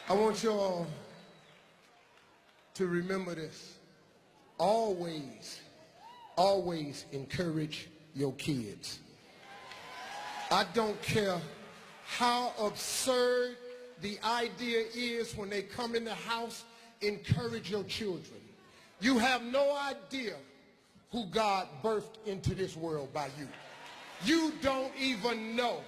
I want you all to remember this. Always, always encourage your kids. I don't care how absurd the idea is when they come in the house, encourage your children. You have no idea who God birthed into this world by you. You don't even know.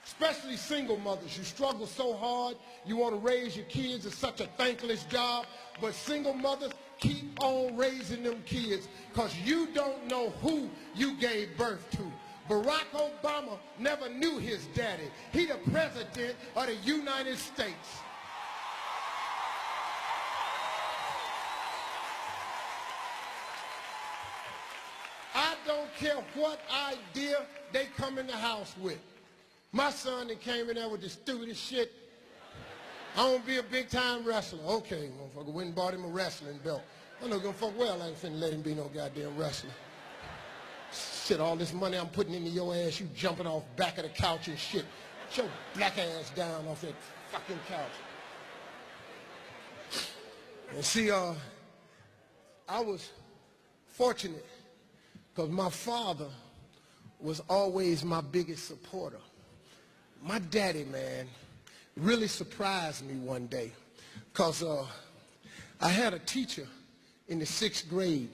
Especially single mothers. You struggle so hard. You want to raise your kids. It's such a thankless job. But single mothers, keep on raising them kids because you don't know who you gave birth to. Barack Obama never knew his daddy. He the president of the United States. I don't care what idea they come in the house with. My son that came in there with the stupidest shit. I want to be a big-time wrestler. Okay, motherfucker, went and bought him a wrestling belt. I know gonna fuck well I ain't finna let him be no goddamn wrestler. Shit, all this money I'm putting into your ass, you jumping off back of the couch and shit. Get your black ass down off that fucking couch. And see, I was fortunate because my father was always my biggest supporter. My daddy, man, really surprised me one day because I had a teacher in the 6th grade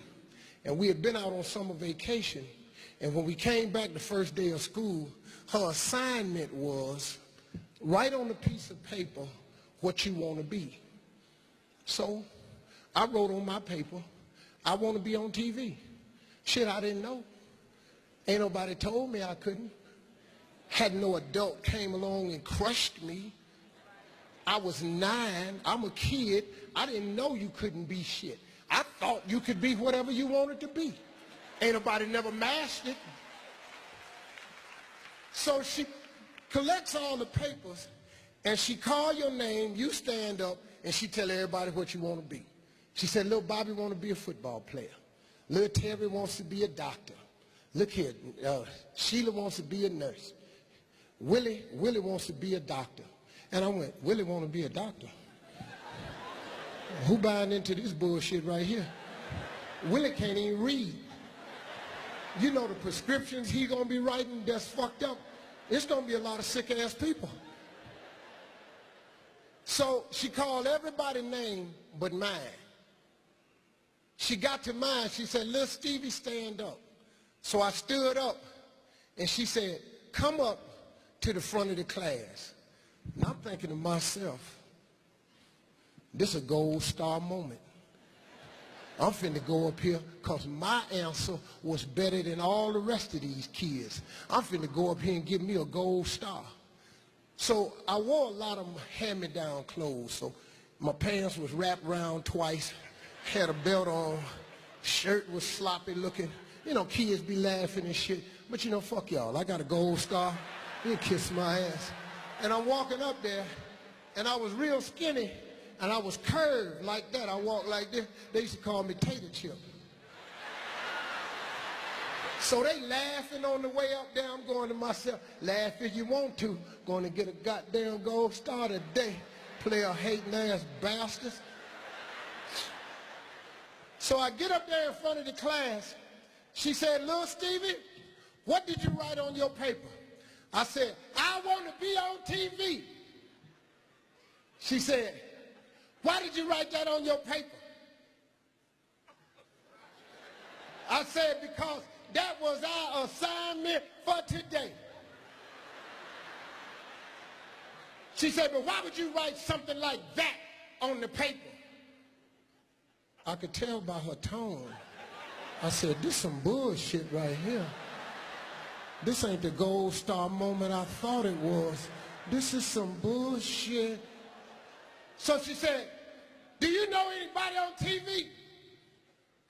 and we had been out on summer vacation, and when we came back the first day of school, her assignment was write on a piece of paper what you want to be. So I wrote on my paper, I want to be on TV. Shit, I didn't know. Ain't nobody told me I couldn't. Had no adult came along and crushed me. I was 9. I'm a kid. I didn't know you couldn't be shit. I thought you could be whatever you wanted to be. Ain't nobody never mashed it. So she collects all the papers and she call your name, you stand up, and she tell everybody what you want to be. She said, little Bobby want to be a football player. Little Terry wants to be a doctor. Look here, Sheila wants to be a nurse. Willie wants to be a doctor. And I went, Willie want to be a doctor? Who buying into this bullshit right here? Willie can't even read. You know the prescriptions he gonna be writing that's fucked up. It's gonna be a lot of sick ass people. So she called everybody's name but mine. She got to mine, she said, little Stevie, stand up. So I stood up and she said, come up to the front of the class. And I'm thinking to myself, this is a gold star moment. I'm finna go up here because my answer was better than all the rest of these kids. I'm finna go up here and give me a gold star. So I wore a lot of hand-me-down clothes. So my pants was wrapped around twice, had a belt on, shirt was sloppy looking. You know, kids be laughing and shit. But you know, fuck y'all. I got a gold star. You kiss my ass. And I'm walking up there, and I was real skinny, and I was curved like that. I walked like this. They used to call me Tater Chip. So they laughing on the way up there. I'm going to myself, laugh if you want to. Going to get a goddamn gold star today. Player hating ass bastards. So I get up there in front of the class. She said, little Stevie, what did you write on your paper? I said, I want to be on TV. She said, why did you write that on your paper? I said, because that was our assignment for today. She said, but why would you write something like that on the paper? I could tell by her tone. I said, this some bullshit right here. This ain't the gold star moment I thought it was. This is some bullshit. So she said, do you know anybody on TV?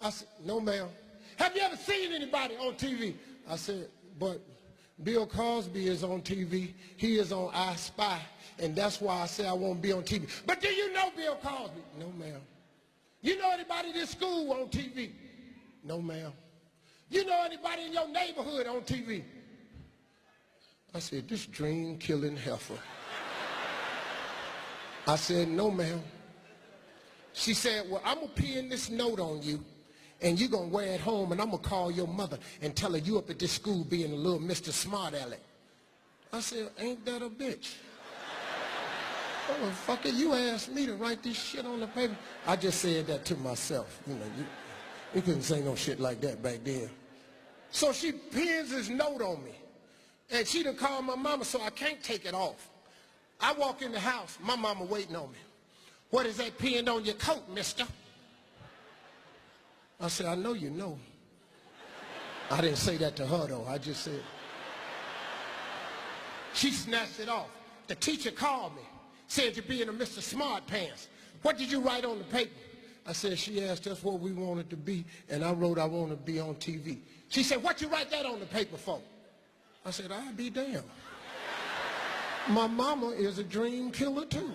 I said, no, ma'am. Have you ever seen anybody on TV? I said, but Bill Cosby is on TV. He is on I Spy. And that's why I say I won't be on TV. But do you know Bill Cosby? No, ma'am. You know anybody in this school on TV? No, ma'am. You know anybody in your neighborhood on TV? I said, this dream-killing heifer. I said, no, ma'am. She said, well, I'm going to pin this note on you, and you're going to wear it home, and I'm going to call your mother and tell her you up at this school being a little Mr. Smart Aleck. I said, ain't that a bitch? Motherfucker, you asked me to write this shit on the paper. I just said that to myself. You know, you couldn't say no shit like that back then. So she pins this note on me. And she done called my mama, so I can't take it off. I walk in the house, my mama waiting on me. What is that pinned on your coat, mister? I said, I know you know. I didn't say that to her, though. I just said. She snatched it off. The teacher called me, said you're being a Mr. Smart Pants. What did you write on the paper? I said, she asked us what we wanted to be, and I wrote I want to be on TV. She said, what you write that on the paper for? I said, I'll be damned. My mama is a dream killer, too.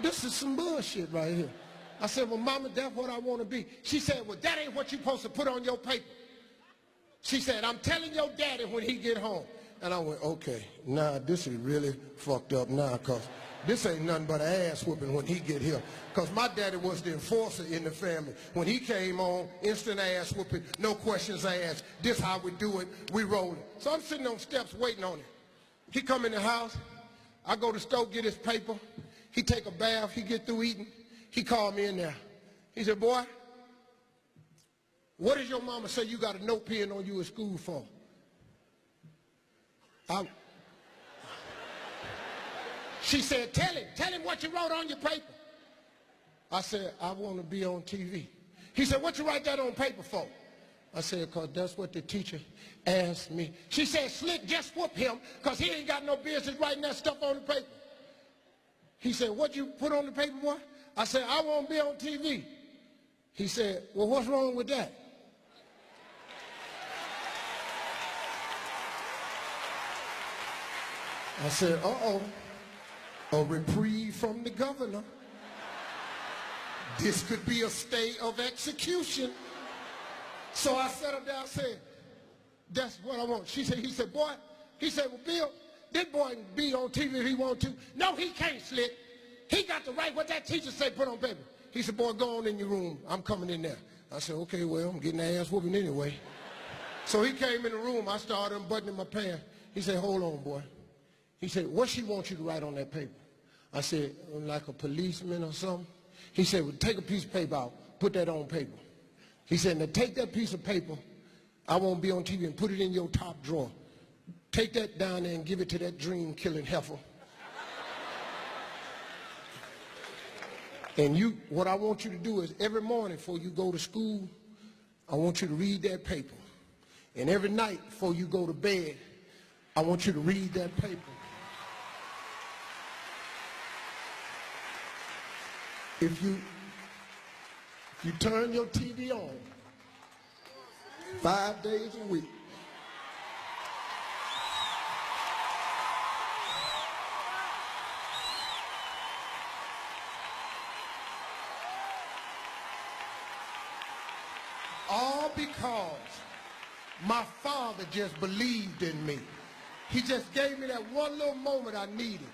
This is some bullshit right here. I said, well, mama, that's what I want to be. She said, well, that ain't what you're supposed to put on your paper. She said, I'm telling your daddy when he get home. And I went, okay, nah, this is really fucked up now, because this ain't nothing but an ass whooping when he get here. Because my daddy was the enforcer in the family. When he came on, instant ass whooping, no questions asked. This how we do it, we roll it. So I'm sitting on steps waiting on him. He come in the house, I go to the store, get his paper. He take a bath, he get through eating. He called me in there. He said, boy, what does your mama say you got a note pen on you at school for? She said, tell him what you wrote on your paper. I said, I want to be on TV. He said, what you write that on paper for? I said, because that's what the teacher asked me. She said, Slick, just whoop him, because he ain't got no business writing that stuff on the paper. He said, what you put on the paper, boy? I said, I want to be on TV. He said, well, what's wrong with that? I said, uh-oh, a reprieve from the governor. This could be a stay of execution. So I sat her down and said, that's what I want. He said, boy, he said, well, Bill, this boy can be on TV if he want to. No, he can't, Slick. He got to write what that teacher said put on paper. He said, boy, go on in your room. I'm coming in there. I said, okay, well, I'm getting ass whooping anyway. So he came in the room. I started unbuttoning my pants. He said, hold on, boy. He said, what she wants you to write on that paper? I said, like a policeman or something. He said, well, take a piece of paper out. Put that on paper. He said, now take that piece of paper. I won't be on TV, and put it in your top drawer. Take that down there and give it to that dream-killing heifer. And what I want you to do is every morning before you go to school, I want you to read that paper. And every night before you go to bed, I want you to read that paper. If you turn your TV on 5 days a week, all because my father just believed in me. He just gave me that one little moment I needed.